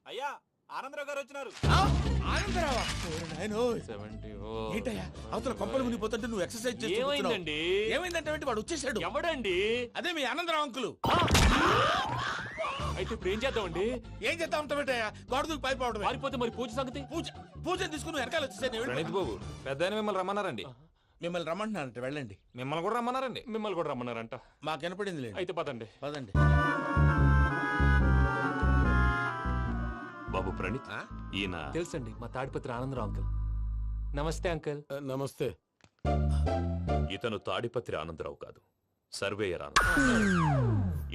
అయ్యా ఆనందరావు గారు వచ్చినారు. ఆనందరావా? ఏంటయ్యా అవతల కొంపలు మునిగిపోతుంటే నువ్వు ఎక్సర్సైజ్ చేస్తున్నావు? ఏమైందంటే వాడు వచ్చేసాడు. ఎవడండి? అదే మీ ఆనందరావు అంకులు. అయితే ఇప్పుడు ఏం చేద్దామండి? ఏం చేస్తా ఉంటావేటయ్యా? గోడ దూకి పైపోవడం. పారిపోతే మరి పూజ సంగతి? పూజ తీసుకుని వెనకాల వచ్చేసాను. ప్రణీత్ బాబు పెద్ద మిమ్మల్ని రమ్మన్నారండి. మిమ్మల్ని రమ్మంటున్నారంట, వెళ్ళండి. మిమ్మల్ని కూడా రమ్మన్నారండి. మిమ్మల్ని కూడా రమ్మన్నారంట. మాకు వినపడింది లేదు. అయితే పదండి. పదండి. బాబు ప్రణీత్, ఈయన తెలుసండి, మా తాడిపత్రి ఆనందరావు అంకుల్. నమస్తే అంకుల్. నమస్తే. ఇతను తాడిపత్రి ఆనందరావు కాదు, సర్వేయర్ ఆనందరావు.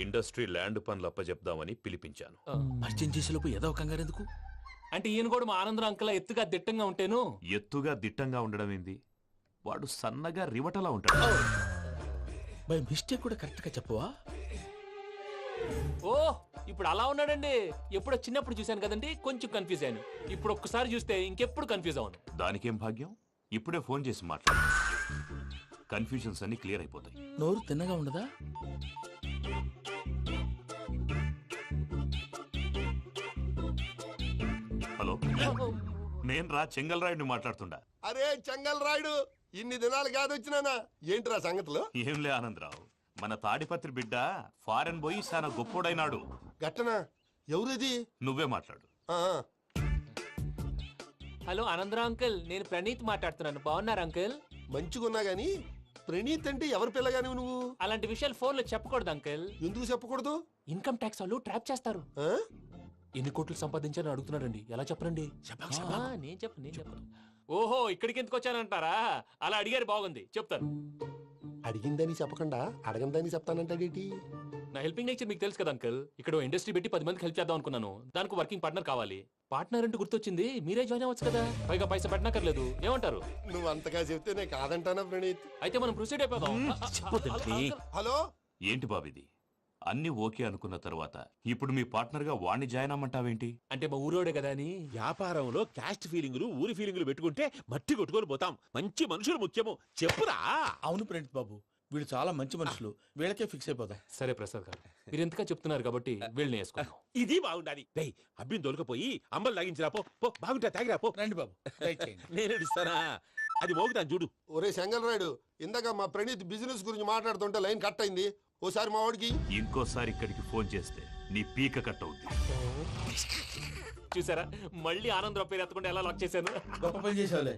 ఇండస్ట్రీ ల్యాండ్ పనులు అప్పజెప్దామని పిలిపించాను. పరిచయం చేసేలోపు ఏదో కంగారు ఎందుకు? అంటే ఈయన కూడా మా ఆనందరావు అంకుల్ ఎత్తుగా దిట్టంగా ఉంటాను. ఎత్తుగా దిట్టంగా ఉండడం ఏంది? వాడు సన్నగా రివటలా ఉంటాడు. బై మిస్టేక్ కూడా కరెక్ట్ గా చెప్పవా? ఓ ఇప్పుడు అలా ఉన్నాడండి. ఎప్పుడో చిన్నప్పుడు చూశాను కదండి, కొంచెం కన్ఫ్యూజ్ అయ్యాను. ఇప్పుడు ఒక్కసారి చూస్తే ఇంకెప్పుడు కన్ఫ్యూజ్ అవును. దానికేం భాగ్యం, ఇప్పుడే ఫోన్ చేసి మాట్లాడు. కన్ఫ్యూజన్స్ అన్ని క్లియర్ అయిపోతాయి. నోరు తిన్నగా ఉండదా? హలో, నేను రా చెంగల్రాయుడిని మాట్లాడుతుండా. అరే చెంగల్ రాయుడు, ఇన్ని దినాలు కాదు వచ్చినానా? ఏంట్రా సంగతులు? ఏంలే ఆనందరావు, మన తాడిపత్రి బిడ్డ ఫారెన్ పోయి చాలా గొప్పోడైనాడు. గట్టనా? ఎవరిది? నువ్వే మాట్లాడు. ఆ, హలో ఆనందరావు అంకుల్, నేను ప్రణీత్ మాట్లాడుతున్నాను. బాగున్నారు అంకుల్? మంచిగున్నా గాని ప్రణీత్ అంటే ఎవరి పిల్లగాని నువ్వు? అలాంటి విషయాలు ఫోన్ లో చెప్పకూడదు అంకుల్. ఎందుకు చెప్పకూడదు? ఇన్కమ్ ట్యాక్స్ వాళ్ళు ట్రాప్ చేస్తారు. ఆ? ఎన్ని కోట్లు సంపాదించాలని అడుగుతున్నారండి. ఎలా చెప్పరండి? నేను చెప్పను. ఓహో, ఇక్కడికి ఎందుకు వచ్చానంటారా? అలా అడిగారు, బాగుంది, చెప్తాను. అడిగిందని చెప్పకుండా అడగందని చెప్తానంటాడేటి? నా హెల్పింగ్ నేచర్ మీకు తెలుసు కదా అంకుల్. ఇక్కడ ఇండస్ట్రీ పెట్టి 10 మందికి హెల్ప్ చేద్దాం అనుకున్నాను. దానికి వర్కింగ్ పార్ట్నర్ కావాలి. పార్ట్నర్ అంటే గుర్తొచ్చింది, మీరే జాయిన్ అవ్వచ్చు కదా. పైగా పైసా పెట్టనక్కర్లేదు. ఏమంటారు? నువ్వు అంతగా చెప్తే నేను కాదంటానా ప్రణీత్? అయితే మనం ప్రొసీడ్ అయిపోదాం. హలో, ఏంటి బాబిది? అన్ని ఓకే అనుకున్న తర్వాత ఇప్పుడు మీ పార్ట్నర్ గా వాణ్ణి జాయిన్ అమ్మంటావేంటి? అంటే మా ఊరోడే కదా అని. వ్యాపారంలో క్యాస్ట్ ఫీలింగులు, ఊరి ఫీలింగులు పెట్టుకుంటే మట్టి కొట్టుకొని పోతాం. మంచి మనుషులు ముఖ్యము. చెప్పురా. అవును ప్రణీత్ బాబు, వీళ్ళు చాలా మంచి మనుషులు. వీళ్ళకే ఫిక్స్ అయిపోదాం. సరే ప్రసాద్ గారు, మీరు ఎంతగా చెప్తున్నారు కాబట్టి వీళ్ళని వేసుకుందాం. ఇది బాగుండాలి. డై అబ్బిని దొలకపోయి అమ్మలు లాగించిరా పో. పో బాగుంటా తాగిరా పో. రండి బాబు, దయచేయండి. నేను ఇస్తానా? అది మోగుతాను చూడు. ఒరే చెంగల్ రాయుడు, ఇందాక మా ప్రణీత్ బిజినెస్ గురించి మాట్లాడుతుంటే లైన్ కట్ అయింది. ఓసారి మా వాడికి ఇంకోసారి ఇక్కడికి ఫోన్ చేస్తే నీ పీక కట్ అవుద్ది. చూసారా, మళ్ళీ ఆనందరావు పేరు ఎత్తకుండా ఎలా లాక్ చేశాను. గొప్ప పని చేసేవాళ్ళే.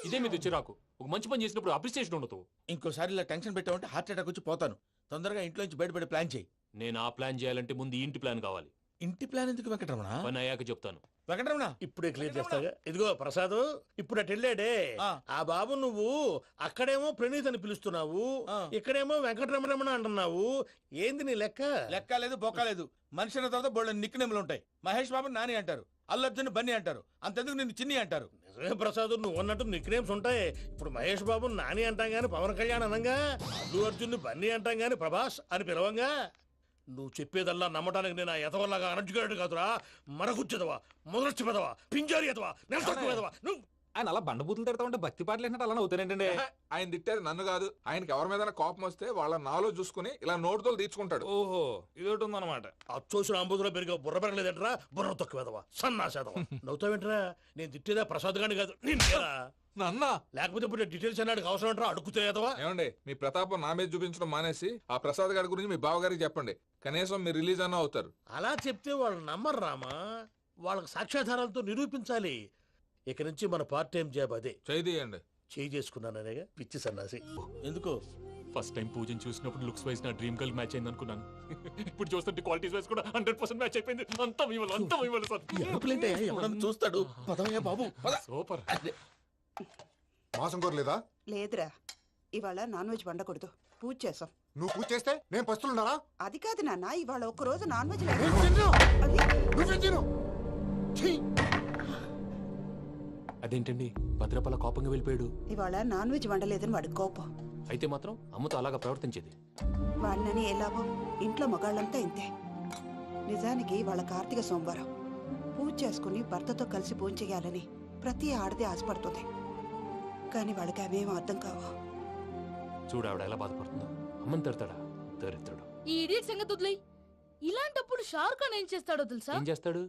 ఇదే మీద చిరాకు. ఒక మంచి పని చేసినప్పుడు అప్రిసియేషన్ ఉండదు. ఇంకోసారి ఇలా టెన్షన్ పెట్టామంటే హార్ట్ అటాక్ వచ్చి పోతాను. తొందరగా ఇంట్లో నుంచి బయటపడే ప్లాన్ చేయి. నేను ఆ ప్లాన్ చేయాలంటే ముందు ఈ ఇంటి ప్లాన్ కావాలి. ఇంటి ప్లాన్ ఎందుకు వెంకటరమణ? పని అయ్యాక చెప్తాను. వెంకటరమణ ఇప్పుడే క్లియర్ చేస్తాగా. ఇదిగో ప్రసాద్, ఇప్పుడు అటు వెళ్ళాడే ఆ బాబు, నువ్వు అక్కడేమో ప్రణీత్ అని పిలుస్తున్నావు, ఇక్కడేమో వెంకటరమణ అంటున్నావు. ఏంది నీ లెక్క? లెక్క లేదు, బొక్క లేదు. మనిషి అన్న తర్వాత బోళ్ళ నిక్నెములు ఉంటాయి. మహేష్ బాబు నాని అంటారు, అల్లు అర్జున్ బన్నీ అంటారు, అంతెందుకు నిన్ను చిన్ని అంటారు. నిజమే ప్రసాద్, నువ్వు అన్నట్టు నిక్ నేమ్స్ ఉంటాయి. ఇప్పుడు మహేష్ బాబు నాని అంటాం గాని పవన్ కళ్యాణ్ అనంగా, అల్లు అర్జున్ బన్నీ అంటాం గాని ప్రభాస్ అని పిలవంగా. నువ్వు చెప్పేదల్లా నమ్మటానికి నేను ఎతవల్లాగా అనర్జుకేటెడ్ కాదురా. మరగుచ్చదవా, మొదలచ్చి పెదవా, పింజారి ఎదవా, నెలసొక్కుదవా నువ్వు. ఆయన అలా బండబూతులు తిడతా ఉంటే భక్తి పాటలు ఏంటంటే అలా అవుతానంటే. ఆయన తిట్టేది నన్ను కాదు, ఆయనకి ఎవరి మీద కోపం వస్తే వాళ్ళ నాలో చూసుకుని ఇలా నోటుతో తీర్చుకుంటాడు. ఓహో, ఇదొకటి ఉందన్నమాట. అచ్చోసిన అంబుధులో పెరిగే బుర్ర పెరగలేదంటరా, బుర్ర తొక్కువేదవా, సన్నాసేదవా. నవ్వుతావేంట్రా? నేను తిట్టేదా ప్రసాద్ గాని కాదు, నిన్నేరా. నన్నా? లేకపోతే ఇప్పుడు డీటెయిల్స్ అన్నాడు అవసరం అంటారా? అడుగుతాయేదవా. ఏమండి, మీ ప్రతాపం నా మీద చూపించడం మానేసి ఆ ప్రసాద్ గారి గురించి మీ బావగారికి చెప్పండి. కనీసం మీరు రిలీజ్ అన్న అవుతారు. అలా చెప్తే వాళ్ళు నమ్మరు రామా. వాళ్ళకి సాక్ష్యాధారాలతో నిరూపించాలి. ఇక నుంచి మన పార్ట్ టైం జాబ్ అదే. చేయండి. చేయి చేసుకున్నాననేగా పిచ్చి సన్నాసి. ఎందుకు? ఫస్ట్ టైం పూజను చూసినప్పుడు లుక్స్ వైజ్ నా డ్రీమ్ గర్ల్ మ్యాచ్ అయింది అనుకున్నాను. ఇప్పుడు చూస్తుంటే క్వాలిటీస్ వైజ్ కూడా 100% మ్యాచ్ అయిపోయింది. అంతా ఇవ్వాలి సార్. ఎవడన్నా చూస్తాడు. పదవయ్యా బాబు, సూపర్. మాసం కోరలేదా? లేదురా, ఇవాళ నాన్ వెజ్ వండకూడదు. పూజ చేసాం. నువ్వు పూజ చేస్తే నేను పస్తులున్నారా? అది కాదు నాన్న, ఇవాళ ఒక్క రోజు నాన్ వెజ్ అదేంటండి, భద్రపల కోపంగా వెళ్ళిపోయాడు. ఇవాళ నాన్ వెజ్ వండలేదని వాడి కోపం. అయితే మాత్రం అమ్మతో అలాగా ప్రవర్తించేది. వాడినని ఎలాగో ఇంట్లో మగాళ్ళంతా ఇంతే. నిజానికి వాళ్ళ కార్తీక సోమవారం పూజ చేసుకుని భర్తతో కలిసి పూజ చేయాలని ప్రతి ఆడది ఆశపడుతుంది. కానీ వాళ్ళకి అవేం అర్థం కావు. చూడు ఆవిడ ఎలా బాధపడుతుందో. అమ్మని తిడతాడా దరిద్రుడు. ఈ ఇడియట్ సంగతి వదిలేయ్. ఇలాంటప్పుడు షారుఖ్ ఖాన్ ఏం చేస్తాడో తెలుసా? ఏం చేస్తాడు?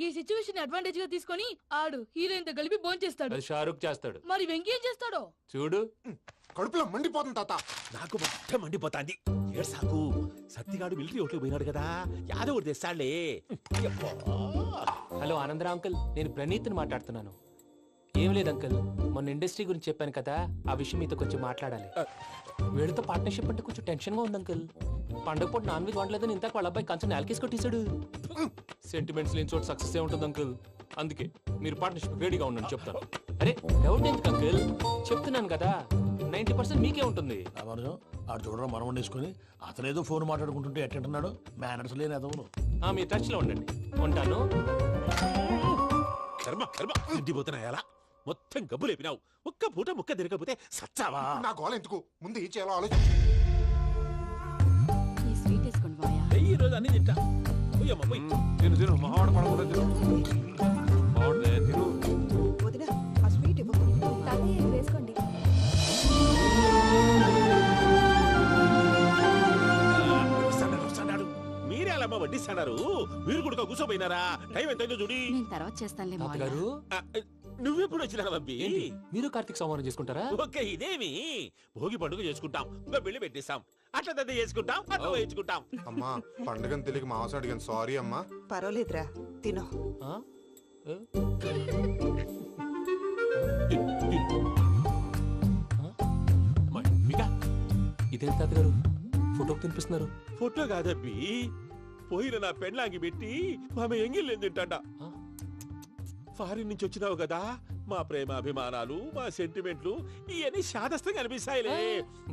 ఈ సిచ్యువేషన్ అడ్వాంటేజ్ గా తీసుకొని ఆడు హీరోయిన్ తో కలిపి భోంచేస్తాడు. అది షారుఖ్ చేస్తాడు. మరి వెంకీ ఏం చేస్తాడో చూడు. కడుపులో మండిపోతుంది తాత. నాకు మొత్తం మండిపోతాంది. ఏడ్సాకు, సత్తిగాడు మిలిటరీ ఓట్లకు పోయినాడు కదా, యాదవ్ ఒకటి తెస్తాడులే. హలో ఆనందరా అంకుల్, నేను ప్రణీత్ని మాట్లాడుతున్నాను. ఏం లేదు అంకుల్, మొన్న ఇండస్ట్రీ గురించి చెప్పాను కదా, ఆ విషయం మీతో కొంచెం మాట్లాడాలి. వీళ్ళతో పార్ట్నర్షిప్ అంటే కొంచెం టెన్షన్ గా ఉంది అంకుల్. పండగ పూట నాన్ వెజ్ వండలేదని ఇంతకు వాళ్ళ అబ్బాయి కంచెం నేలకేసి కొట్టేశాడు. సెంటిమెంట్స్ లేని చోట సక్సెస్ ఏ ఉంటుంది అంకుల్. అందుకే మీరు పార్ట్నర్షిప్ రెడీగా ఉండండి చెప్తాను. అరే డౌట్ ఎందుకు అంకుల్, చెప్తున్నాను కదా 90% మీకే ఉంటుంది. రామానుజం ఆడు చూడడం మనం వండేసుకొని అతనేదో ఫోన్ మాట్లాడుకుంటుంటే ఎట్టంటున్నాడు. మేనర్స్ లేని అదవును. మీ టచ్ లో ఉండండి. ఉంటాను. కర్మ కర్మ, తిండిపోతున్నాయలా మొత్తం గబ్బు లేపినావు. ఒక్క పూట ముక్క తిరగకపోతే సచ్చావా? నా గోల ఎందుకు, ముందు ఈ చేయాలో ఆలోచించు. ఈ స్వీట్ వేసుకోండి మాయా. ఈ రోజు అన్ని తింటా. పోయమ్మ పోయి. తిను మావాడు పడకుండా తిను. బాగుండే తిను. వదిన ఆ స్వీట్ ఇవ్వకు. వేసుకోండి. వస్తాడు. మీరే అలా వడ్డిస్తాడారు, మీరు కూడా కూర్చోపోయినారా? టైం ఎంతైందో చూడి. నేను తర్వాత చేస్తానులే మాయా. తాతగారు నువ్వెప్పుడు వచ్చినా బంపి? ఏంటి మీరు కార్తీక్ సంహారం చేసుకుంటారా? ఓకే, ఇదేమి భోగి పండుగ చేసుకుంటాం, ఇంకా పెళ్లి పెట్టేస్తాం, అట్లా దద్ద చేసుకుంటాం, అట్లా వేయించుకుంటాం. అమ్మా పండుగని తెలియక మాసం అడిగాను, సారీ అమ్మా. పర్వాలేదురా, తినో. ఆ? ఏ? ఇదేంటి తాతగారు ఫోటోకి తినిపిస్తున్నారు? ఫోటో కాదబ్బి, పోయిన నా పెళ్ళాంగి పెట్టి ఆమె ఎంగిల్లేం తింటాడ. ఫారిన్ నుంచి వచ్చినావు కదా, మా ప్రేమ అభిమానాలు, మా సెంటిమెంట్లు ఇవన్నీ శాదస్తంగా అనిపిస్తాయిలే.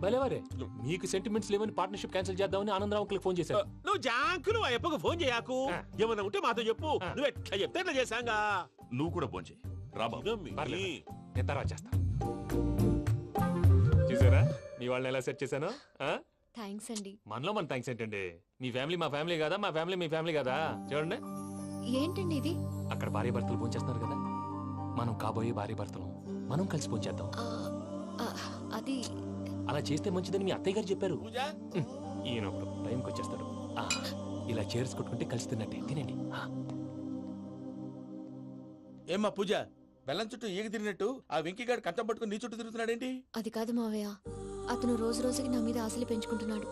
భలేవారే, మీకు సెంటిమెంట్స్ లేవని పార్ట్నర్షిప్ క్యాన్సిల్ చేద్దామని ఆనందరావు అంకుల్కి ఫోన్ చేశారు. నువ్వు జాంకులు ఆ అప్పకు ఫోన్ చేయకు. ఏమన్నా ఉంటే మాతో చెప్పు, నువ్వు ఎట్లా చెప్తే ఎట్లా చేశాంగా. నువ్వు కూడా ఫోన్ చేయి. రా బాబు. పర్లేదు, నేను తర్వాత చేస్తా. చూసారా మీ వాళ్ళని ఎలా సెట్ చేశాను? థ్యాంక్స్ అండి. మనలో మన థ్యాంక్స్ ఏంటండి, మీ ఫ్యామిలీ మా ఫ్యామిలీ కదా, మా ఫ్యామిలీ మీ ఫ్యామిలీ కదా. చూడండి, ఏంటండి ఇది? అక్కడ భార్య భర్తలు భోంచేస్తున్నారు కదా, మనం కాబోయే భార్య భర్తలు మనం కలిసి భోంచేద్దాం. అది అలా చేస్తే మంచిదని మీ అత్తయ్య గారు చెప్పారు. పూజ ఈయన ఒకడు టైంకి వచ్చేస్తాడు. ఇలా చేర్స్ కొట్టుకుంటే కలిసి తిన్నట్టే. తినండి. ఏమ్మా పూజ, బెల్లం చుట్టూ ఈగ తిరిగినట్టు ఆ వెంకీగాడు కంచం పట్టుకుని నీ చుట్టూ తిరుగుతున్నాడేంటి? అది కాదు మావయ్య, అతను రోజు రోజుకి నా మీద ఆశలు పెంచుకుంటున్నాడు.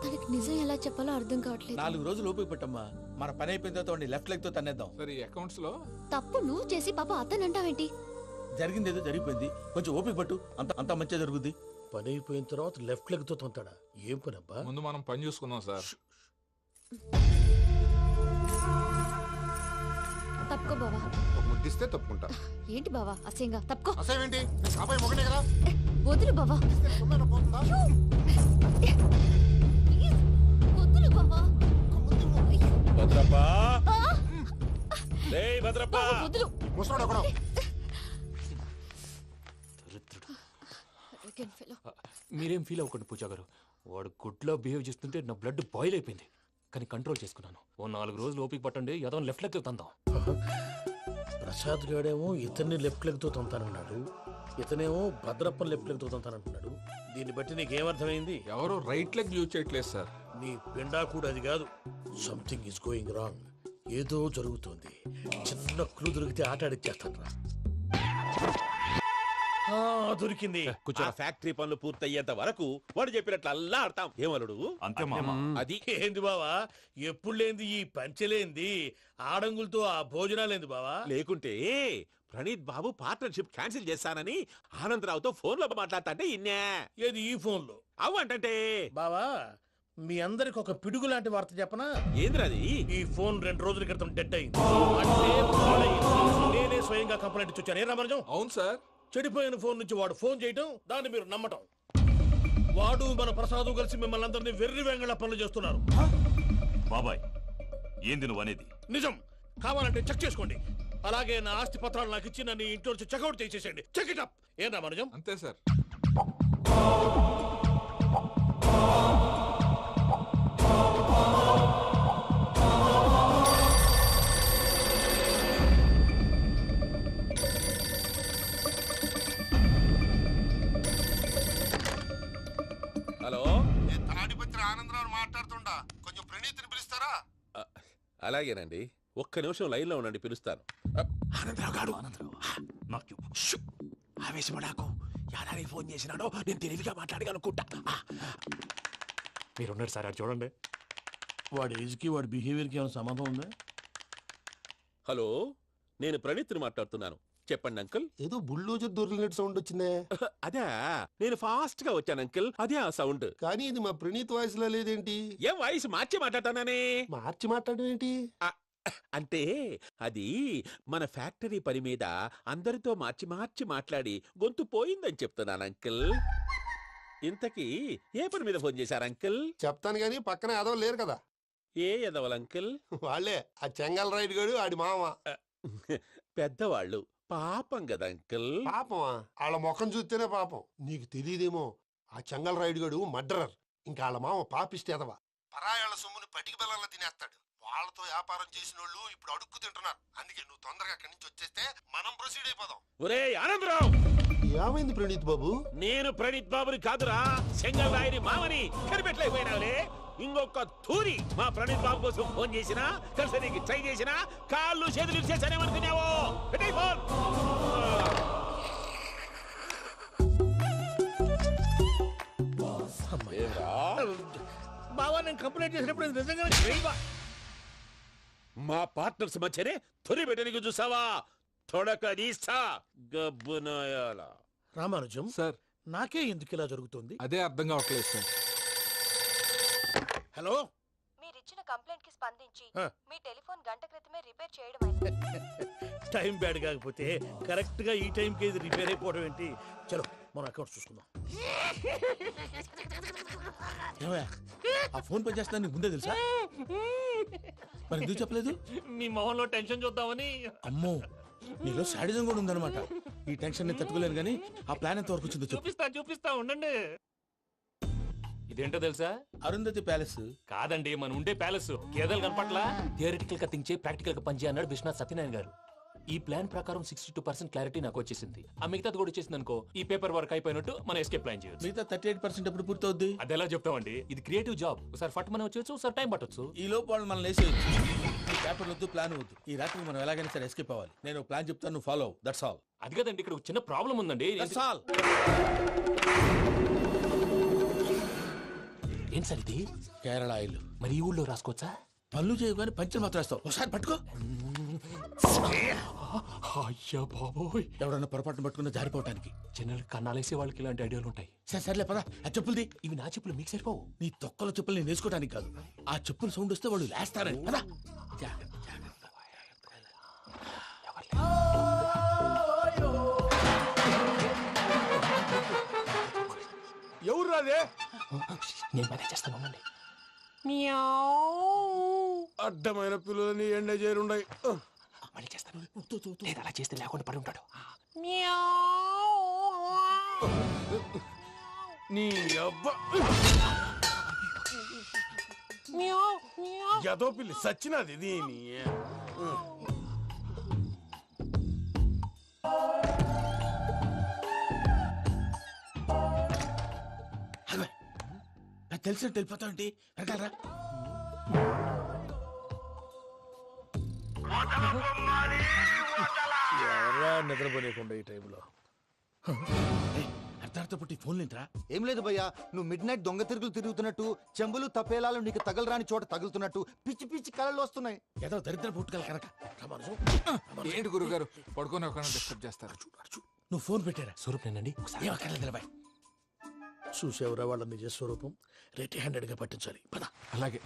తనకి నిజం ఎలా చెప్పాలో అర్థం కావట్లేదు. 4 రోజులు ఓపిక పట్టమ్మా, మన పని అయిపోయిన తర్వాత లెఫ్ట్ లెగ్ తో తన్నేద్దాం. సరే అకౌంట్స్ లో తప్పు నువ్వు చేసి పాప అతను అంటావేంటి? జరిగింది ఏదో జరిగిపోయింది, కొంచెం ఓపిక పట్టు, అంత మంచిగా జరుగుద్ది. పని అయిపోయిన తర్వాత లెఫ్ట్ లెగ్ తో తొంతాడా? ఏం పని అబ్బా? ముందు మనం పని చూసుకుందాం సార్. తప్పుకో బావా. ఒక ముద్దిస్తే తప్పుకుంటా. ఏంటి బావా అసహ్యంగా? తప్పుకో. అసేమేంటి, కాపాయి మొగనే కదా. వదులు బావా. సొమ్మేనా పోతుందా? ప్లీజ్, వదులు బావా. భద్రప్పా, రేయ్ భద్రప్పా. బావా, వదులు. ముసలోడు ఎక్కడో. Arrogant fellow. మీరేం ఫీల్ అవ్వకండి పూజా గారు, వాడు గుడ్లో బిహేవ్ చేస్తుంటే నా బ్లడ్ బాయిల్ అయిపోయింది. కానీ కంట్రోల్ చేసుకున్నాను. ఓ 4 రోజులు ఓపిక పట్టండి, ఏదో లెఫ్ట్ లెగ్ తందాం. ప్రసాద్ గాడేమో ఇతన్ని లెఫ్ట్ లెగ్ తో తొంతానన్నాడు, ఇతనేమో భద్రప్పని లెఫ్ట్ లెగ్ తో తొంతానంటున్నాడు. దీన్ని బట్టి నీకేమర్థమైంది? ఎవరు రైట్ లెగ్ యూజ్ చేయట్లేదు సార్. నీ పిండా కూడా అది కాదు. Something is going wrong. ఏదో జరుగుతోంది. చిన్న క్లూ దొరికితే ఆట ఆడిచ్చేస్తాను రా. దొరికింది. ఆ ఫ్యాక్టరీ పనులు పూర్తయ్యేంత వరకు వాడు చెప్పినట్లు అల్లా ఆడతాం. ఏమలుడు? అంతే మామ. అది ఏంది బావా, ఎప్పుడు లేంది ఈ పంచలేంది, ఆడంగులతో ఆ భోజనాలేంది బావా? లేకుంటే ప్రణీత్ బాబు పార్ట్నర్షిప్ క్యాన్సిల్ చేస్తానని ఆనందరావుతో ఫోన్ లో మాట్లాడతాంటే ఇన్నే. ఏది ఈ ఫోన్ లో? అవ్వంటే బావా, మీ అందరికి ఒక పిడుగు లాంటి వార్త చెప్పనా? ఏంద్రది? ఈ ఫోన్ 2 రోజుల క్రితం డెడ్ అయింది. అంటే పాడైంది. నేనే స్వయంగా కంప్లైంట్ ఇచ్చి వచ్చాను. ఏ రామరాజం? అవును సార్. చెడిపోయిన ఫోన్ నుంచి వాడు ఫోన్ చేయటం, దాన్ని మీరు నమ్మటం. వాడు మన ప్రసాదు కలిసి మిమ్మల్ని అందరినీ వెర్రి వెంగళ పనులు చేస్తున్నారు. బాబాయ్, ఏంది నువ్వు అనేది? నిజం. కావాలంటే చెక్ చేసుకోండి. అలాగే నా ఆస్తి పత్రాలు నాకు ఇచ్చి నన్ను ఇంట్లో నుంచి చెక్అౌట్ చేసేసండి. Check it up. ఏం రామరాజం? అంతే సార్. హలో, తాడిపత్రి ఆనందరావు మాట్లాడుతుండా, కొంచెం ప్రణీతిని పిలుస్తారా? అలాగేనండి. ఒక్క నిమిషం లైన్ లో ఉండండి, పిలుస్తాను. ఆనందరావు గాడు నాకు చెప్పు. షూ! ఆవేశపడాకు. యాదారి ఫోన్ చేసినాడో నేను తెలివిగా మాట్లాడగలనుకుంటా. మీరున్నారు సార్ అది చూడండి. వాడి ఏజ్కి వాడి బిహేవియర్కి ఏమైనా సంబంధం ఉందా? హలో, నేను ప్రణీత్ని మాట్లాడుతున్నాను. చెప్పండి అంకుల్. ఏదో బుల్డోజర్ దొరికినట్టు సౌండ్ వచ్చిందే. అదే, నేను ఫాస్ట్ గా వచ్చాను అంకుల్, అదే ఆ సౌండ్. కానీ ఇది మా ప్రణీత్ వాయిస్ లో లేదేంటి? ఏ వాయిస్ మార్చి మాట్లాడతానే? మార్చి మాట్లాడడం ఏంటి? అంటే అది మన ఫ్యాక్టరీ పని మీద అందరితో మార్చి మార్చి మాట్లాడి గొంతు పోయిందని చెప్తున్నాను అంకుల్. ఇంతకీ ఏ పని మీద ఫోన్ చేశారు అంకుల్? చెప్తాను గానీ పక్కన ఏదో లేరు కదా. ఏ ఎదవలు అంకుల్? వాళ్ళే ఆ చెంగల్ రైడ్ గడు ఆడి మామ. పెద్దవాళ్ళు, పాపం కదా అంకుల్. పాపమా? వాళ్ళ ముఖం చూస్తేనే పాపం. నీకు తెలియదేమో, ఆ చెంగల్ రైడ్ గడు మర్డరర్. ఇంకా వాళ్ళ మామ పాపిస్తే ఎదవా. పరాయాళ్ళ సొమ్ముని పటికి బెల్లంలో తినేస్తాడు. వాళ్ళతో వ్యాపారం చేసిన వాళ్ళు ఇప్పుడు అడుక్కు తింటున్నారు. అందుకే నువ్వు తొందరగా అక్కడి నుంచి వచ్చేస్తే మనం ప్రొసీడ్ అయిపోదాం. ఒరే ఆనందరావు! ఏమైంది ప్రణీత్ బాబు? నేను ప్రణీత్ బాబుని కాదురా, సెంగల్ రాయని మామని. కనిపెట్టలేకపోయినావులే. ఇంకొక తూరి మా ప్రణీత్ బాబు కోసం ఫోన్ చేసినా, కలిసి నీకు ట్రై చేసినా కాళ్ళు చేతులు ఇచ్చేసానేమనుకున్నావు. పెట్టేయ్ ఫోన్. బావా, నేను కంప్లైంట్ చేసినప్పుడు ఇది నిజంగానే చేయవా? మా పార్ట్నర్స్ మధ్యనే తొలి పెట్టడానికి చూసావా? తొడక నీస్తా గబ్బునాయాల. రామానుజం సార్ నాకే ఎందుకు ఇలా జరుగుతుంది? అదే అర్థం కావట్లేదు సార్. హలో, మీరిచ్చిన కంప్లైంట్ కి స్పందించి ఆ. మీ టెలిఫోన్ గంట క్రితమే రిపేర్ చేయడం టైం బ్యాడ్ కాకపోతే కరెక్ట్ గా ఈ టైంకి ఇది రిపేర్ అయిపోవడం ఏంటి? చలో మన అకౌంట్ చూసుకుందాం. ఏమయ్యా, ఆ ఫోన్ పని చేస్తా నీకు ముందే తెలుసా? మరి ఎందుకు చెప్పలేదు? మీ మొహంలో టెన్షన్ చూద్దామని. అమ్మో, నీలో శాడిజం కూడా ఉందన్నమాట. ఈ టెన్షన్ నేను తట్టుకోలేను కానీ ఆ ప్లాన్ ఎంత వరకు వచ్చిందో చెప్పు. చూపిస్తా ఉండండి. ఇదేంటో తెలుసా? అరుంధతి ప్యాలెస్. కాదండి, మన ఉండే ప్యాలెస్. గేదెలు కనపట్లా? థియరిటికల్ గా థింక్ చేయి, ప్రాక్టికల్ గా పనిచేయి అన్నాడు విశ్వనాథ్ సత్యనారాయణ గారు. ఈ ప్లాన్ ప్రకారం 62% క్లారిటీ నాకు వచ్చేసింది. ఆ మిగతాది కూడా వచ్చేసింది అనుకో, ఈ పేపర్ వర్క్ అయిపోయినట్టు మనం ఎస్కేప్ ప్లాన్ చేయొచ్చు. మిగతా 38% ఎప్పుడు పూర్తవుద్ది? అది ఎలా చెప్తామండి? ఇది క్రియేటివ్ జాబ్. ఒకసారి ఫట్ మనం వచ్చేయచ్చు, ఒకసారి టైం పట్టొచ్చు. ఈ లోపు వాళ్ళు మనం లేసేయచ్చు. ఈ పేపర్ వద్దు, ప్లాన్ వద్దు. ఈ రాత్రి మనం ఎలాగైనా సరే ఎస్కేప్ అవ్వాలి. నేను ప్లాన్ చెప్తాను, నువ్వు ఫాలో. That's all. అది కదండి, ఇక్కడ ఒక చిన్న ప్రాబ్లం ఉందండి. That's all. ఏం సార్ ఇది? కేరళ ఆయిల్. మరి ఈ ఊళ్ళో రాసుకోవచ్చా? పనులు చేయగానే పంచర్ మాత్రం వేస్తావు. ఒకసారి పట్టుకో. అయ్యా బాబోయ్, ఎవడన్నా పొరపాటున పట్టుకున్న జారిపోవటానికి. జనరల్ కన్నాలేసే వాళ్ళకి ఇలాంటి ఐడియాలు ఉంటాయి. సర్లే పదా, ఆ చెప్పులది. ఇవి నా చెప్పులు, మీకు సరిపోవు. నీ తొక్కల చెప్పులు నేను వేసుకోవడానికి కాదు, ఆ చెప్పులు సౌండ్ వస్తే వాళ్ళు లేస్తారని. పదా. ఎవరు రాదే? నేను మేనేజ్ చేస్తాను, ఉండండి. అడ్డమైన పిల్లలని ఎండ చేరుండయి. మళ్ళీ చేస్తాను. లేదు, అలా చేస్తే లేకుండా పడి ఉంటాడు. నీ అబ్బా ఎదో పిల్లి సచ్చినది దీని. తెలిసినట్టు వెళ్ళిపోతావంటి. వెనకాలరా. ఎవరా నిద్రపోలేకుండా ఈ టైంలో? అర్ధార్థ పుట్టి ఫోన్ లేంట్రా? ఏం లేదు భయ్యా, నువ్వు మిడ్ నైట్ దొంగ తిరుగులు తిరుగుతున్నట్టు, చెంబులు తపేలాలు నీకు తగలరాని చోట తగులుతున్నట్టు పిచ్చి పిచ్చి కళలు వస్తున్నాయి. ఏదో దరిద్ర పుట్టుకల కనుక. ఏంటి గురుగారు పడుకొని ఒక డిస్టర్బ్ చేస్తారు? నువ్వు ఫోన్ పెట్టారా? స్వరూప్ నేనండి. ఒకసారి ఏమక్కర్లేదు బాయ్. చూసేవరా వాళ్ళ నిజ స్వరూపం. రెట్టి హ్యాండెడ్ గా పట్టించాలి. పద. అలాగే.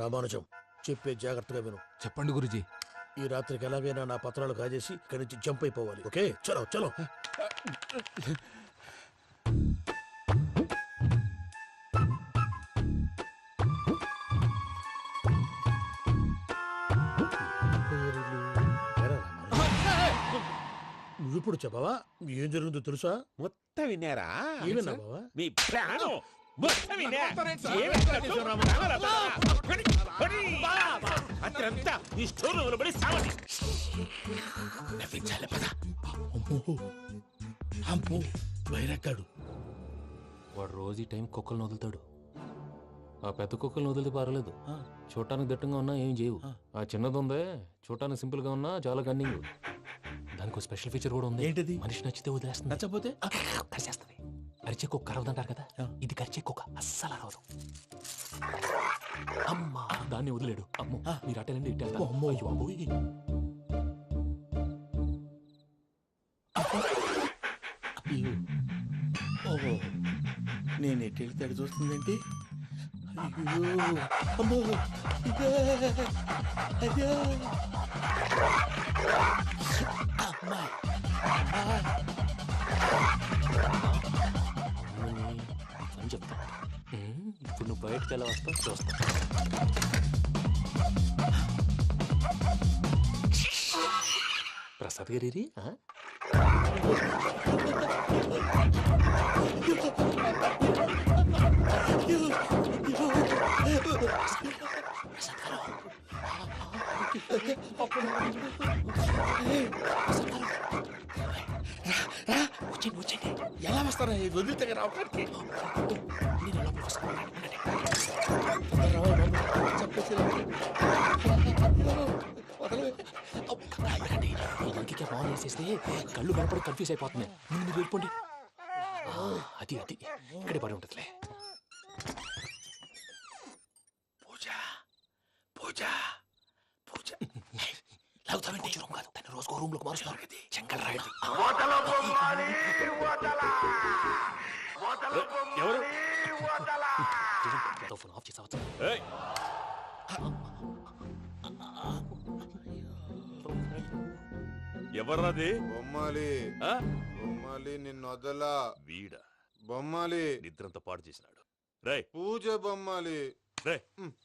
రామానుజం, చెప్పే జాగ్రత్తగా విను. చెప్పండి గురుజీ. ఈ రాత్రికి ఎలాగైనా నా పత్రాలు కాజేసి ఇక్కడి నుంచి జంప్ అయిపోవాలి. ఓకే, చలో చలో. నువ్విప్పుడు చెప్పవా ఏం జరుగుతుందో తెలుసా? మొత్తం విన్నారా? ఏమన్నా బావా? మీ ప్రాణం మొత్తం విన్నా? అత్యంతా ఈ స్టోర్ రూమ్ లో పడి సావండి. నవ్వించాలి పద. అమ్మో బైరక్కాడు. వాడు రోజు ఈ టైం కుక్కలను వదులుతాడు. ఆ పెద్ద కుక్కలను వదిలితే పర్వాలేదు, చూడటానికి దట్టంగా ఉన్నా ఏం చేయవు. ఆ చిన్నది ఉందే చూడటానికి సింపుల్ గా ఉన్నా చాలా కన్నింగ్. దానికి ఒక స్పెషల్ ఫీచర్ కూడా ఉంది. ఏంటిది? మనిషి నచ్చితే వదిలేస్తుంది, నచ్చపోతే కరిచేస్తుంది. అరిచే కుక్క అరవదంటారు కదా, ఇది కరిచే కుక్క అస్సలు అరవదు. అమ్మా దాన్ని వదిలేడు. అమ్మో మీరు అటెండి ఇటు వెళ్తారు. అమ్మో అయ్యో అబ్బోయ్. ఓహో నేను ఎటు వెళ్తాడు చూస్తుందేంటి? అయ్యో అమ్మో అయ్యో అమ్మా అని చెప్తా. ఇప్పుడు నువ్వు బయటకు ఎలా వస్తావు చూస్తా. ప్రసాద్ గారి ఎలా వస్తారా వదిలితే రావడానికి? ఇంకే ఫోన్ వేసేస్తే కళ్ళు కనపడి కన్ఫ్యూజ్ అయిపోతున్నాయి. మీరు వెళ్ళిపోండి. అది అది ఇక్కడే పడి ఉంటుందిలే. పూజ పూజ పూజ లాగుతామంటే రూమ్ కాదు, దాన్ని రోజుకో రూమ్ లోకి మారుస్తారు. చెంగల్ రాయడం ఎవరు? ఫోన్ ఆఫ్ చేసావచ్చు. ఎవర్రాది? బొమ్మాలి బొమ్మాలి నిన్ను వదలా. వీడ బొమ్మాలి నిద్రంతా పాడు చేసినాడు. రే పూజ బొమ్మాలి. రే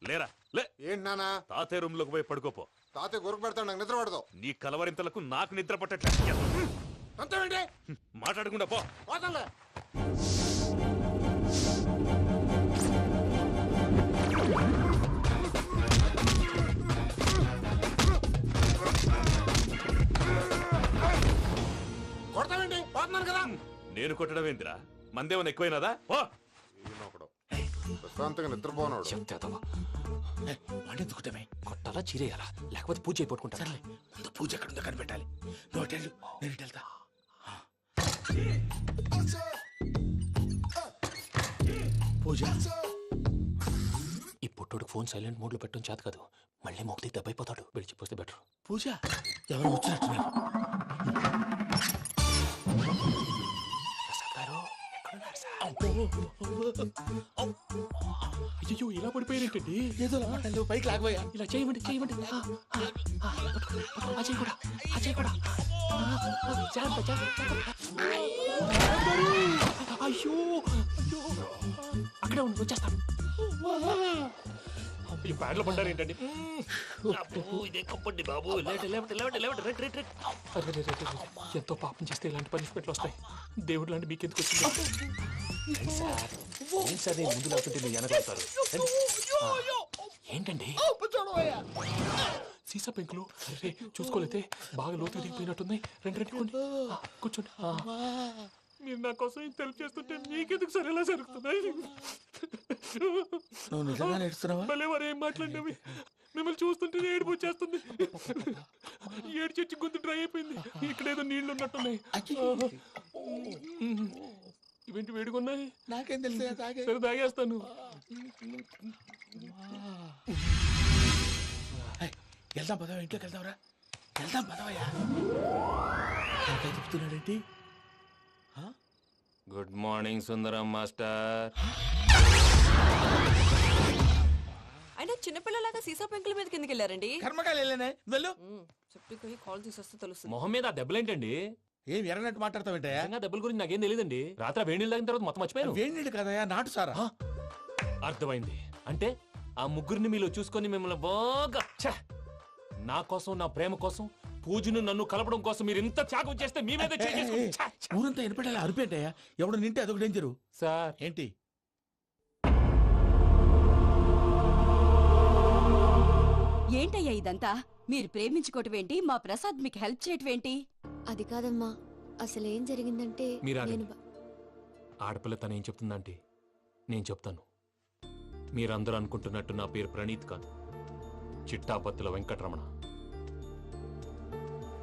లేరా లే. ఏంటి నానా? తాతయ్య రూమ్ లోకి పోయి పడుకోపో. తాతయ్య గురకు పెడతాడు, నాకు నిద్ర పడతావు. నీ కలవరింతలకు నాకు నిద్ర పట్టట్లేదు. అంతేంటి? మాట్లాడకుండా పో. పోతాలే. కొడతావేంటి? పోతున్నాను కదా. నేను కొట్టడం ఏంటిరా? మందేమన్నా ఎక్కువైనదా? ఓ ప్రశాంతంగా నిద్రపోనాడు. చెప్తావా వాడెందుకుంటామే? కొట్టాలా చీరేయాలా లేకపోతే పూజ అయిపోట్టుకుంటా. సర్లే ముందు పూజ ఎక్కడుందో కనిపెట్టాలి. నువ్వు వెళ్ళు, నేను ఇటు వెళ్తా. పూజ ఈ పుట్టోడికి ఫోన్ సైలెంట్ మోడ్ లో పెట్టడం చేత కాదు, మళ్ళీ మొక్కి దెబ్బైపోతాడు. విడిచిపోతే బెటర్. పూజ ఎవరు వచ్చినట్టున్నారు? ప్రసాద్ గారు ఎక్కడున్నారు సార్? అయ్యో ఇలా పడిపోయారేంటండి? ఏదో పైకి లాగబోయా. ఇలా చేయమండి చేయమండి. అజయ్ కూడా అజయ్ కూడా జాగ్రత్త జాగ్రత్త. అయ్యో అయ్యో అక్కడే ఉండి వచ్చేస్తాను. ఈ బ్యాగ్లో పడ్డారు ఏంటండి? ఎంతో పాపం చేస్తే ఇలాంటి పనిష్మెంట్లు వస్తాయి. దేవుడు లాంటి మీకెందుకు వచ్చింది? ఏం సార్ నేను ముందు లేకుంటే మీరు వెనకాడతారు. ఏంటండి సీసా పెంకులు? అరే చూసుకోలేతే బాగా లోతు దిగిపోయినట్టున్నాయి. రెండు రెండు కూర్చోండి. మీరు నా కోసం ఇంత హెల్ప్ చేస్తుంటే మీకెందుకు సరే ఎలా జరుగుతున్నాయి? నువ్వు నిజంగా నేర్చుతున్నావా? మళ్ళీ వారు ఏం మాట్లాడినవి మిమ్మల్ని చూస్తుంటే ఏడుపు వచ్చేస్తుంది. ఏడు చెట్టు గొంతు డ్రై అయిపోయింది. ఇక్కడ ఏదో నీళ్లు ఉన్నట్టున్నాయి. ఇవేంటి వేడుకున్నాయి? నాకేం తెలుసు. సరే తాగేస్తాను. వెళ్దాం పదవా, ఇంట్లోకి వెళ్దాంరా. వెళ్దాం పదవయ్యా. చెప్తున్నాడేంటి? గుడ్ మార్నింగ్ సుందరం మాస్టర్. అయినా చిన్నపిల్లలాగా సీసా పెంకుల మీద కిందకి వెళ్ళారండి. కర్మకాయలు వెళ్ళానే వెళ్ళు. చెప్పి కాల్ తీసేస్తే తెలుస్తుంది. మొహం మీద ఆ దెబ్బలేంటండి? ఏం ఎర్రనట్టు మాట్లాడతావేంటయా? దెబ్బల గురించి నాకేం తెలియదండి. రాత్రి వేడి నీళ్ళు తాగిన తర్వాత మొత్తం మర్చిపోయాను. వేడి నీళ్ళు కదయా, నాటు సారా. అర్థమైంది. అంటే ఆ ముగ్గురిని మీలో చూసుకొని మిమ్మల్ని బాగా నా కోసం నా ప్రేమ కోసం పూజను నన్ను కలపడం కోసం మీరు ఇంత త్యాగం చేస్తే మీ మీద చేయి చేసుకుని- ఛ, ఛ. ఊరంతా వినపడేలా అరిపేంటయ్యా ఎవడు నింటే అదొక డేంజరు. సార్ ఏంటి ఏంటయ్యా ఇదంతా? మీరు ప్రేమించుకోవటం ఏంటి? మా ప్రసాద్ మీకు హెల్ప్ చేయటం ఏంటి? అది కాదమ్మా, అసలు ఏం జరిగిందంటే మీరు ఆగండి. నేను ఆడపిల్ల తనేం చెప్తుందంటే నేను చెప్తాను. మీరందరూ అనుకుంటున్నట్టు నా పేరు ప్రణీత్ కాదు, చిట్టాబత్తుల వెంకటరమణ.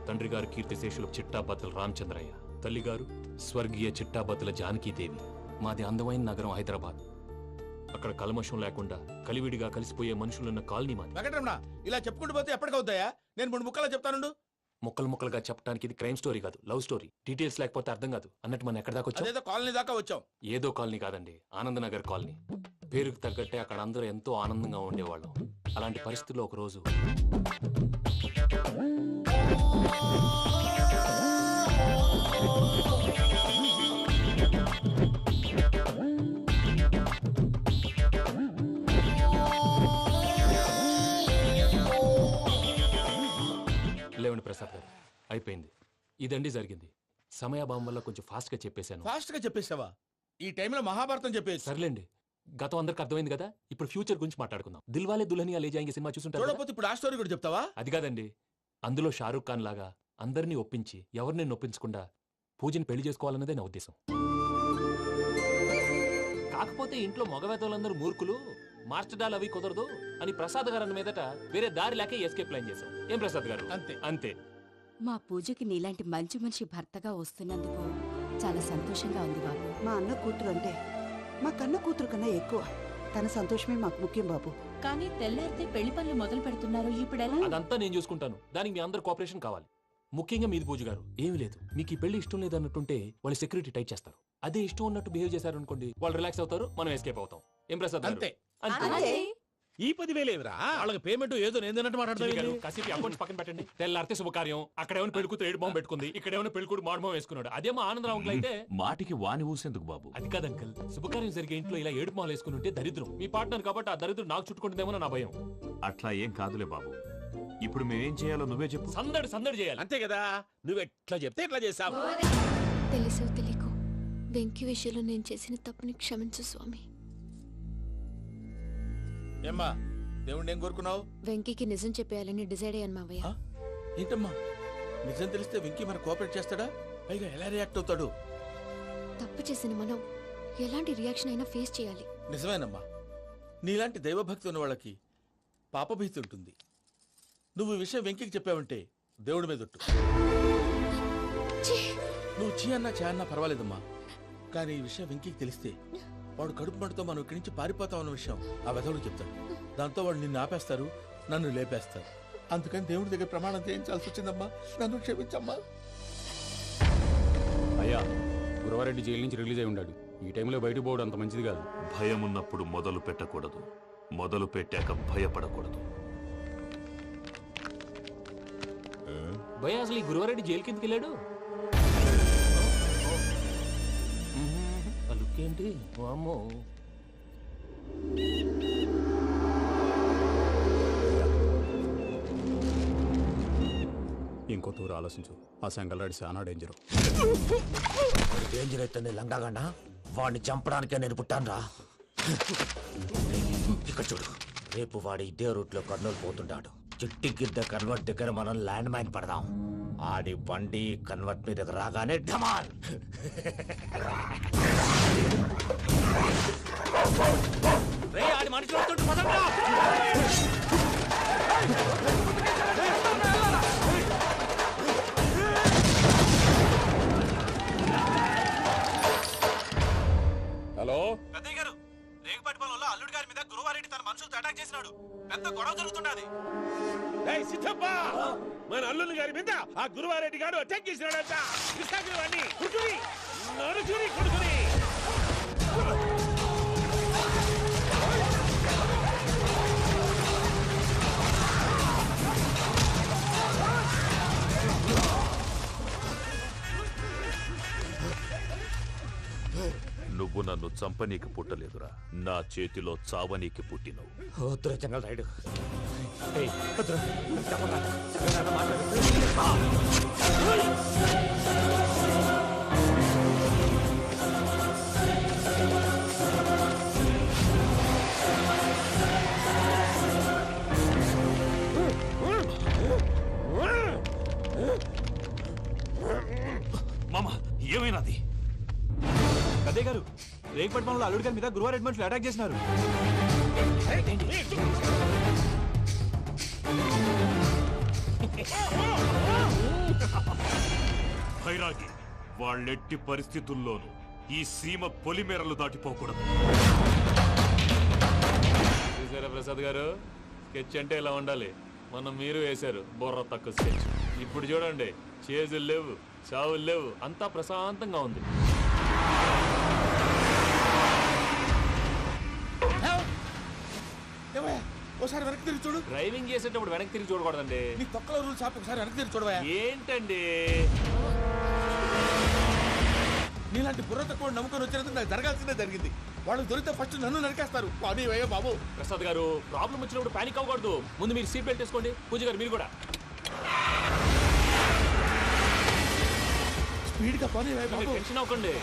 తండ్రి గారు కీర్తిశేషులు చిట్టాబత్తుల రామచంద్రయ్య, తల్లిగారు స్వర్గీయ చిట్టాబత్తుల జానకీదేవి. మాది అందమైన నగరం హైదరాబాద్. అక్కడ కల్మషం లేకుండా కలివిడిగా కలిసిపోయే మనుషులున్న కాలనీ మాది. వెంకటరమణ ఇలా చెప్పుకుంటూ పోతే ఎప్పటికవుతాయా? నేను 3 ముక్కలా చెప్తానుండు. ముక్కలు ముక్కలుగా చెప్పడానికి ఇది క్రైమ్ స్టోరీ కాదు, లవ్ స్టోరీ. డీటెయిల్స్ లేకపోతే అర్థం కాదు. అన్నట్టు మనం ఎక్కడ దాకా వచ్చాం? అదేదో కాలనీ దాకా వచ్చాం. ఏదో కాలనీ కాదండి, ఆనందనగర్ కాలనీ. పేరుకు తగ్గట్టే అక్కడ అందరూ ఎంతో ఆనందంగా ఉండేవాళ్ళం. అలాంటి పరిస్థితుల్లో ఒక రోజు లేవండి ప్రసాద్ గారు, అయిపోయింది. ఇదండి జరిగింది. సమయాభావం వల్ల కొంచెం ఫాస్ట్ గా చెప్పేశాను. ఫాస్ట్ గా చెప్పేసావా? ఈ టైంలో మహాభారతం చెప్పేసి. సర్లేండి, గతం అందరికి అర్థమైంది కదా. ఇప్పుడు ఫ్యూచర్ గురించి మాట్లాడుకుందాం. దిల్వాలే దుల్హనియా లే జాయేంగే సినిమా చూసుంటారు కదా? చూడకపోతే ఇప్పుడు ఆ స్టోరీ కూడా చెప్తావా? అది కాదండి, అందులో షారూక్ ఖాన్ లాగా అందరినీ ఒప్పించి ఎవరిని నొప్పించకుండా పూజని పెళ్లి చేసుకోవాలన్నదే నా ఉద్దేశం. కాకపోతే ఇంట్లో మగవేతలందరూ మూర్ఖులు, మార్చడాలు అవి కుదరదు అని ప్రసాద్ గారు అన్న మీదట వేరే దారి లేక ఎస్కేప్ ప్లాన్ చేశాం. ఏం ప్రసాద్ గారు? అంతే అంతే. మా పూజకి నీలాంటి మంచి మనిషి భర్తగా వస్తున్నందుకు చాలా సంతోషంగా ఉంది బాబు. మా అన్న కూతురు అంటే మా కన్న కూతురు కన్నా ఎక్కువ. తన సంతోషమే మాకు ముఖ్యం బాబు. కానీ తెల్లారితే పెళ్లి పనులు మొదలు పెడుతున్నారు, ఇప్పుడెలా? అదంతా నేను చూసుకుంటాను. దానికి మీ అందరు కోఆపరేషన్ కావాలి. ముఖ్యంగా మీది పూజ గారు. ఏమీ లేదు, మీకు ఈ పెళ్లి ఇష్టం లేదు అన్నట్టుంటే వాళ్ళు సెక్యూరిటీ టైట్ చేస్తారు. అదే ఇష్టం ఉన్నట్టు బిహేవ్ చేశారు అనుకోండి, వాళ్ళు రిలాక్స్ అవుతారు, మనం ఎస్కేప్ అవుతాం. ఏం ప్రసాద్ గారు? అంతే. అంతే. ఈ 10,000 ఏమిరా? వాళ్ళకి పేమెంట్ ఏదో నేందన్నట్టు చిన్ని గారు, మాట్లాడతాను. కాసేపు అకౌంట్స్ పక్కన పెట్టండి. తెల్లారితే శుభకార్యం. అక్కడేమైనా పెళ్ళికూతురు ఏడు బాంబు పెట్టుకుంది, ఇక్కడేమైనా పెళ్ళికూడు మాడు బాంబు వేసుకున్నాడు. అదేమో ఆనందరావు అంకుల్ అయితే మాటికి వాని ఊసేందుకు బాబు? అది కాదు అంకుల్, శుభకార్యం జరిగే ఇంట్లో ఇలా ఏడు మాలు వేసుకుని ఉంటే దరిద్రం. మీ పార్ట్నర్ కాబట్టి ఆ దరిద్రం నాకు చుట్టుకుంటుందేమో నా భయం. అట్లా ఏం కాదులే బాబు. ఇప్పుడు మేమేం చేయాలో నువ్వే చెప్పు. సందడి సందడి చేయాలి. అంతే కదా, నువ్వు ఎట్లా చెప్తే ఎట్లా చేసావు. తెలుసో తెలియకో వెంకీ విషయంలో నేను చేసిన తప్పుని క్షమించు స్వామి. ఏమ్మా దేవుణ్ణి ఏం కోరుకున్నావు? వెంకీకి నిజం చెప్పేయాలని డిసైడ్ అయ్యాను మావయ్య. ఏంటమ్మా నిజం తెలిస్తే వెంకీ మన కోఆపరేట్ చేస్తాడా? పైగా ఎలా రియాక్ట్ అవుతాడు? తప్పు చేసిన మనం ఎలాంటి రియాక్షన్ అయినా ఫేస్ చేయాలి. నిజమేనమ్మా, నీలాంటి దైవభక్తి ఉన్న వాళ్ళకి పాపభీతి ఉంటుంది. నువ్వు ఈ విషయం వెంకీకి చెప్పావంటే దేవుడి మీద ఒట్టు. నువ్వు చీ అన్నా చే అన్నా పర్వాలేదమ్మా, కానీ ఈ విషయం వెంకీకి తెలిస్తే వాడు కడుపు మంటతో మనం ఇక్కడి నుంచి పారిపోతామన్న విషయం ఆ వెధవుడు చెప్తాడు. దాంతో వాడు నిన్ను ఆపేస్తారు, నన్ను లేపేస్తారు. అందుకని దేవుడి దగ్గర ప్రమాణం చేయించాల్సి వచ్చిందమ్మా. నన్ను క్షమించమ్మా. అయ్యా, గురవారెడ్డి జైలు నుంచి రిలీజ్ అయి ఉన్నాడు. ఈ టైంలో బయటకు పోవడం అంత మంచిది కాదు. భయం ఉన్నప్పుడు మొదలు పెట్టకూడదు, మొదలు పెట్టాక భయపడకూడదు. భయ అసలు ఈ గురువారెడ్డి జైలు కిందకి వెళ్ళాడు. ఆ లుక్ ఏంటి? వామ్మో. ఇంకో తూరు ఆలోచించు. ఆ సంగల్రాడి చాలా డేంజరు. డేంజర్ అయితే లంగాగండా వాడిని చంపడానికే నేను పుట్టానురా. ఇక్కడ చూడు, రేపు వాడు ఇదే రూట్ లో కర్నూలు పోతుంటాడు. చిట్టి గిద్ద కన్వర్ట్ దగ్గర మనం ల్యాండ్ మైన్ పడదాం. ఆడి బండి కన్వర్ట్ మీద రాగానే ఢమాల్. ఆడి మనుషులు వస్తుంటే పదండ్రా. హలో పెద్దయ్య గారు, రేగుపాటి పొలంలో అల్లుడి గారి మీద గురువారెడ్డి తన మనుషులతో అటాక్ చేసినాడు. పెద్ద గొడవ జరుగుతున్నది. ఏయ్ సిద్ధప్ప, మన అల్లుని గారి మీద ఆ గురువారెడ్డి గారు అటాక్ చేసినాడంట. కృష్ణాగిరి వాడిని కుడుకుని నరుచుని కొడుకుని. నువ్వు నన్ను చంపనీకి పుట్టలేదురా, నా చేతిలో చావనీకి పుట్టినవు. వద్దురా చెంగల్ రైడు, మామ ఏమైనాది? అదే గారు రేగుపట్నంలో అల్లుడి గారి మీద గురువారెడ్డి మనుషులు అటాక్ చేసినారు. భైరాగి వాళ్ళెట్టి పరిస్థితుల్లోనూ ఈ సీమ పొలిమేరలు దాటిపోకూడదు. చూసారా ప్రసాద్ గారు, స్కెచ్ అంటే ఇలా ఉండాలి. మనం మీరు వేశారు బుర్ర తక్కువ స్కెచ్. ఇప్పుడు చూడండి, చేజులు లేవు, చావులు లేవు, అంతా ప్రశాంతంగా ఉంది. ఒకసారి వెనక్కి తిరిగి చూడు. డ్రైవింగ్ చేసేటప్పుడు వెనక్కి తిరిగి చూడకూడదండి. నీ తొక్కలో రూల్స్ ఆపి ఒకసారి వెనక్కి తిరిగి చూడవా. ఏంటండి నీలాంటి బుర్ర తక్కువ నమ్ముకొని వచ్చినందుకు నాకు జరగాల్సిందే జరిగింది. వాళ్ళు దొరికితే ఫస్ట్ నన్ను నరికేస్తారు. పానీ వయ్యో బాబు. ప్రసాద్ గారు, ప్రాబ్లం వచ్చినప్పుడు పానిక్ అవ్వకూడదు. ముందు మీరు సీట్ బెల్ట్ వేసుకోండి. పూజ గారు మీరు కూడా స్పీడ్గా పానీ వయ్యో బాబు. టెన్షన్ అవ్వకండి.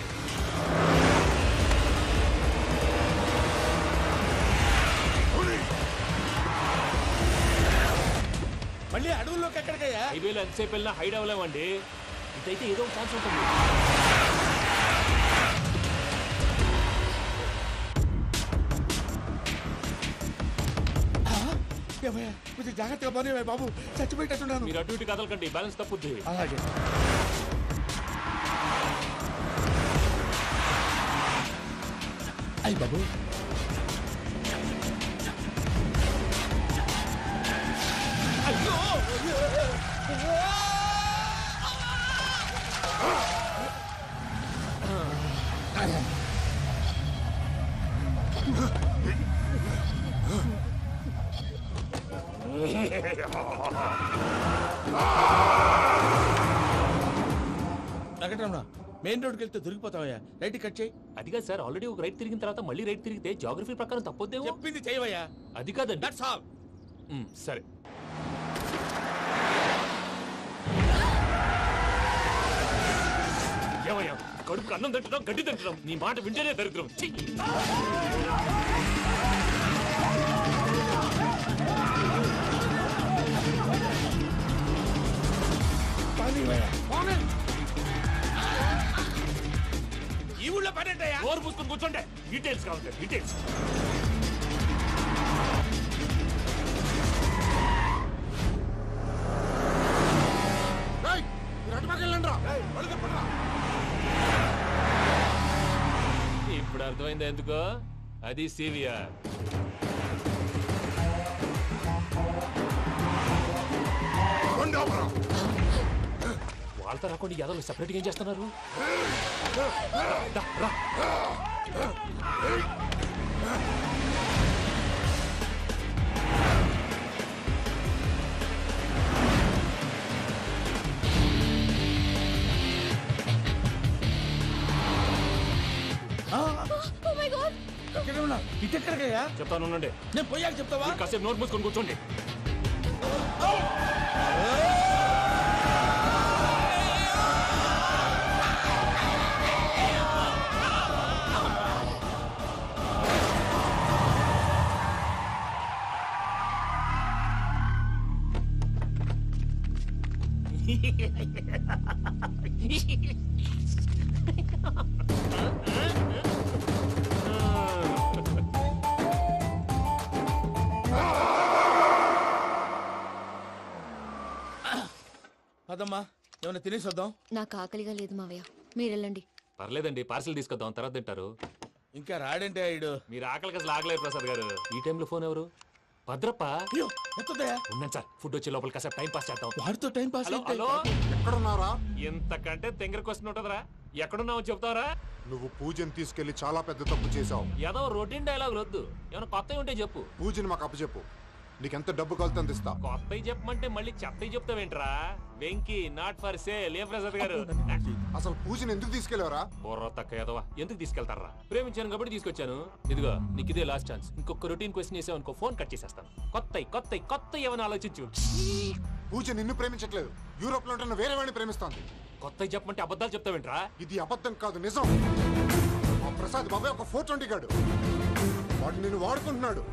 మళ్ళీ అడవుల్లోకి ఎక్కడికయ్యా? హైవేలో ఎంతసేపు వెళ్ళినా హైడ్ అవ్వలేమండి. ఇదైతే ఏదో ఒక ఛాన్స్ ఉంటుంది. కొంచెం జాగ్రత్తగా పని బాబు, చచ్చిపోయేటట్టున్నాను. మీరు అటు ఇటు కదలకండి, బ్యాలెన్స్ తప్పుద్ది. అలాగే. అయ్యి బాబు, అయ్యో వెంకటరమణ, మెయిన్ రోడ్కి వెళ్తే దొరికిపోతావయ్యా. రైట్ కట్ చేయి. అది కాదు సార్, ఆల్రెడీ ఒక రైట్ తిరిగిన తర్వాత మళ్ళీ రైట్ తిరిగితే జాగ్రఫీ ప్రకారం తప్పొద్దేమో. చెప్పింది చేయవయ్యా. అది కాదండి. That's all. సరే. ఏమయ్యా, కడుపుకు అన్నం తింటున్నాం, గడ్డి తింటున్నాం, నీ మాట వింటేనే దరిద్రం. ఈ ఊళ్ళో పడేటయ్యా. ఓరు పూసుకొని కూర్చోండి. డీటెయిల్స్ కావాలి, డీటెయిల్స్. ఇప్పుడు అర్థమైంది ఎందుకో. అది సివిఆర్. వాళ్ళతో రాకుండా యాదవ్ సెపరేట్గా ఏం చేస్తున్నారు? ఇటెక్కడికయ్యా? చెప్తాను ఉండండి. నేను పోయాక చెప్తావా? కాసేపు నోట్ మూసుకొని కూర్చోండి. పదమ్మా, ఏమైనా తినేసి వద్దాం. నాకు ఆకలిగా లేదు మావయ్య, మీరు వెళ్ళండి. పర్లేదండి, పార్సిల్ తీసుకొద్దాం, తర్వాత తింటారు. ఇంకా రాడంటే ఆయుడు. మీరు ఆకలికి అసలు ఆగలేదు ప్రసాద్ గారు. ఈ టైంలో ఫోన్ ఎవరు? భద్రప్ప. ఉన్నాను సార్, ఫుడ్ వచ్చే లోపల కాసేపు టైం పాస్ చేద్దాం. వాడితో టైం పాస్. హలో, ఎక్కడున్నారా? ఇంతకంటే తెంగర క్వశ్చన్ ఉంటుందిరా. ఎక్కడున్నావు చెప్తావరా? నువ్వు పూజని తీసుకెళ్లి చాలా పెద్ద తప్పు చేశావు. ఏదో రొటీన్ డైలాగ్ వద్దు, ఏమైనా కొత్తవి ఉంటే చెప్పు. పూజని మాకు అప్పచెప్పు. నీకెంత డబ్బు కావాలో అంత ఇస్తా. కొత్తవి చెప్పమంటే మళ్ళీ చెత్తవి చెప్తావేంట్రా? Venky not for sale. ఏ ప్రసాద్ గారు అసలు పూజని ఎందుకు తీసుకెళ్లేవరా? బుర్ర తక్క ఏదవా, ఎందుకు తీసుకెళ్తారా? ప్రేమించాను కాబట్టి తీసుకొచ్చాను. ఇదిగో నీకు ఇదే లాస్ట్ ఛాన్స్. ఇంకొక రొటీన్ క్వశ్చన్ చేసావనుకో ఫోన్ కట్ చేసేస్తాను. కొత్త ఏమైనా ఆలోచించు. పూజ నిన్ను ప్రేమించట్లేదు, యూరోప్ లో ఉంటున్న వేరే వాడిని ప్రేమిస్తాంది. కొత్తవి చెప్పమంటే అబద్ధాలు చెప్తావేంట్రా? ఇది అబద్ధం కాదు, నిజం. ఆ ప్రసాద్ బాబాయ్ ఒక 420 గాడు, వాడు నిన్ను వాడుకుంటున్నాడు.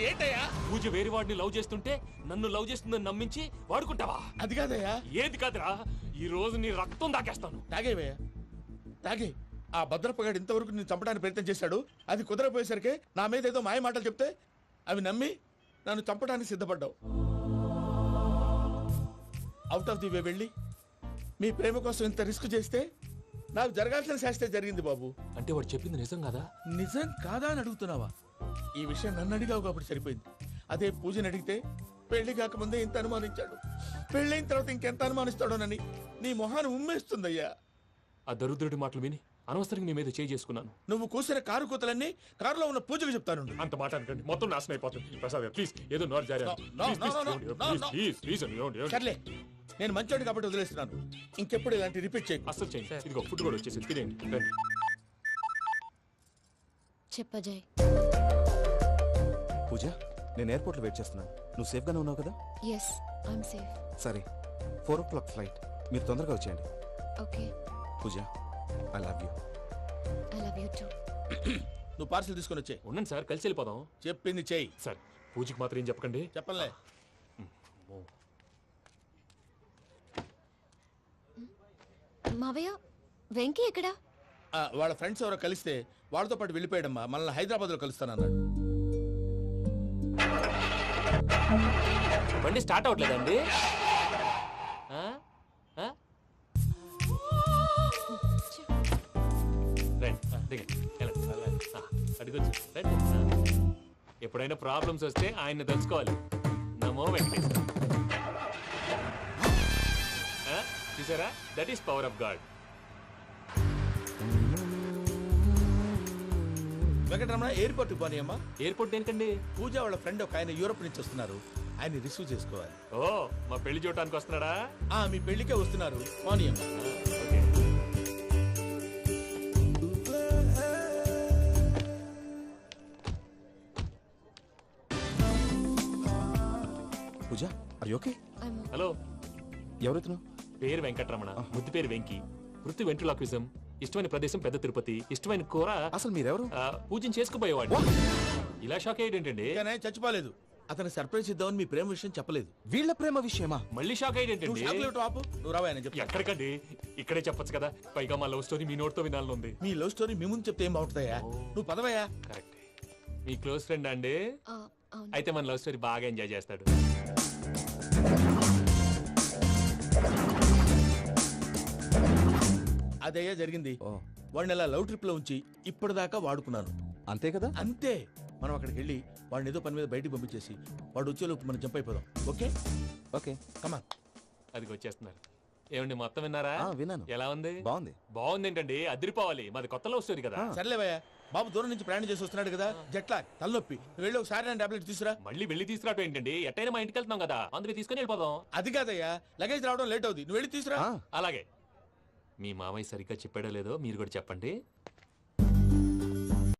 ఏంటయ్యా పూజ వేరే వాడిని లవ్ చేస్తుంటే నన్ను లవ్ చేస్తుందని నమ్మించి వాడుకుంటావా? అది కాదయ్యా. ఏది కాదురా, ఈ రోజు నీ రక్తం దాకేస్తాను. తాగేవయ్యా, తాగే. ఆ భద్రప్పగాడు ఇంతవరకు నేను చంపడానికి ప్రయత్నం చేశాడు. అది కుదరపోయేసరికి నా మీద ఏదో మాయ మాటలు చెప్తే అవి నమ్మి నన్ను చంపడానికి సిద్ధపడ్డావు. అవుట్ ఆఫ్ ది వే వెళ్ళి మీ ప్రేమ కోసం ఇంత రిస్క్ చేస్తే నాకు జరగాల్సిన శాస్త్రే జరిగింది బాబు. అంటే వాడు చెప్పింది నిజం కదా? నిజం కాదా అని అడుగుతున్నావా? ఈ విషయం నన్ను అడిగావు కాబట్టి సరిపోయింది. అదే పూజని అడిగితే పెళ్లి కాకముందే ఇంత అనుమానించాడు, పెళ్ళైన తర్వాత ఇంకెంత అనుమానిస్తాడోనని నీ మొహాన్ని ఉమ్మేస్తుందయ్యా. ఆ దరిద్రుడి మాటలు విని అనవసరంగా నీ మీద చేయి చేసుకున్నాను. నువ్వు కూసిన కారు కూతలన్నీ కారులో ఉన్న పూజకు చెప్తాను. అంత మాట అనకండి, మొత్తం నాశనం అయిపోతుంది. ప్రసాద్ ప్లీజ్ ఏదో నోరు జారీ. సర్లే, నేను మంచోడు కాబట్టి వదిలేస్తున్నాను. ఇంకెప్పుడు ఇలాంటి రిపీట్ చేయకు. అసలు చేయండి. ఇదిగో ఫుడ్ కూడా వచ్చేసి తినేయండి. రండి. చెప్పజాయ్. పూజ, నేను ఎయిర్పోర్ట్లో వెయిట్ చేస్తున్నాను. నువ్వు సేఫ్గానే ఉన్నావు కదా? Yes, I'm safe. సరే, 4 o'clock ఫ్లైట్. మీరు తొందరగా వచ్చేయండి. Okay. Pooja, I love you. I love you too. నువ్వు పార్సల్ తీసుకొని వచ్చే. ఉండండి సార్, కలిసి వెళ్ళిపోదాం. చెప్పింది చెయ్యి సార్. పూజకి మాత్రం ఏం చెప్పకండి. చెప్పలే. మావయ్య, వెంకీ ఎక్కడా? వాళ్ళ ఫ్రెండ్స్ ఎవరో కలిస్తే వాళ్ళతో పాటు వెళ్ళిపోయాడమ్మా. మనల్ని హైదరాబాద్లో కలుస్తానన్నాడు. బండి స్టార్ట్ అవ్వట్లేదండి. అడిగొచ్చు. ఎప్పుడైనా ప్రాబ్లమ్స్ వస్తే ఆయన్ని తెలుసుకోవాలి. నమో వెంకటేశ్వర. చూసారా, that is power of God. Venkataramana, airport పోనీ అమ్మా. ఎయిర్పోర్ట్ ఏంటండి? పూజ వాళ్ళ ఫ్రెండ్ ఒక ఆయన యూరోప్ నుంచి వస్తున్నారు, ఆయన రిసీవ్ చేసుకోవాలి. ఓ, మా పెళ్లి చూడటానికి వస్తున్నాడా? మీ పెళ్లికే వస్తున్నారు. పోనీ అమ్మా. పూజ, ఆర్ యు ఓకే? హలో, ఎవరైతున్నావు? పేరు వెంకటరమణ, ముద్దు పేరు వెంకీ, వృత్తి వెంట్రులాక్విజం, ఇష్టమైన ప్రదేశం పెద్ద తిరుపతి, ఇష్టమైన కూర. అసలు మీరెవరు? పూజను చేసుకుపోయేవాడు. ఇలా షాక్ అయ్యేటండి. చచ్చిపోలేదు. అతను సర్ప్రైజ్ ఇద్దామని మీ ప్రేమ విషయం చెప్పలేదు. వీళ్ళ ప్రేమ విషయమా? మళ్ళీ షాక్ అయ్యేటండి. నువ్వు రావాయని చెప్పి. ఎక్కడికండి, ఇక్కడే చెప్పొచ్చు కదా. పైగా మా లవ్ స్టోరీ మీ నోట్తో వినాలనుంది. మీ లవ్ స్టోరీ మీ ముందు చెప్తే ఏం బాగుంటుందయ్యా? నువ్వు పదవయ్యా. కరెక్ట్. మీ క్లోజ్ ఫ్రెండ్ అండి? అయితే మన లవ్ స్టోరీ బాగా ఎంజాయ్ చేస్తాడు. అదయ్యా జరిగింది. వాడిని అలా లవ్ ట్రిప్ లో ఉంచి ఇప్పటిదాకా వాడుకున్నాను. అంతే కదా? అంతే. మనం అక్కడికి వెళ్ళి వాడిని ఏదో పని మీద బయటికి పంపించేసి వాడు వచ్చేలోపు మనం జంప్ అయిపోదాం. ఓకే ఓకే, కమా. అది వచ్చేస్తున్నారు. ఏమండి, మొత్తం విన్నారా? విన్నాను. ఎలా ఉంది? బాగుంది. బాగుంది ఏంటండి, అదిరిపోవాలి. మాది కొత్త లవ్ స్టోరీ కదా. సర్లేవయ్యా, బాబు దూరం నుంచి ప్రయాణం చేసి వస్తున్నాడు కదా, జట్లా తలనొప్పి. వెళ్ళి ఒకసారి నేను టాబ్లెట్ తీసుకురా. మళ్ళీ వెళ్ళి తీసుకురావడం ఏంటండి? ఎట్టైనా మా ఇంటికి వెళ్తున్నాం కదా, అందుకే తీసుకుని వెళ్ళిపోదాం. అది కాదయ్యా, లగేజ్ రావడం లేట్ అవుతుంది. నువ్వు వెళ్ళి తీసుకురా. అలాగే. మీ మామయ్య సరిగ్గా చెప్పాడో లేదో మీరు కూడా చెప్పండి.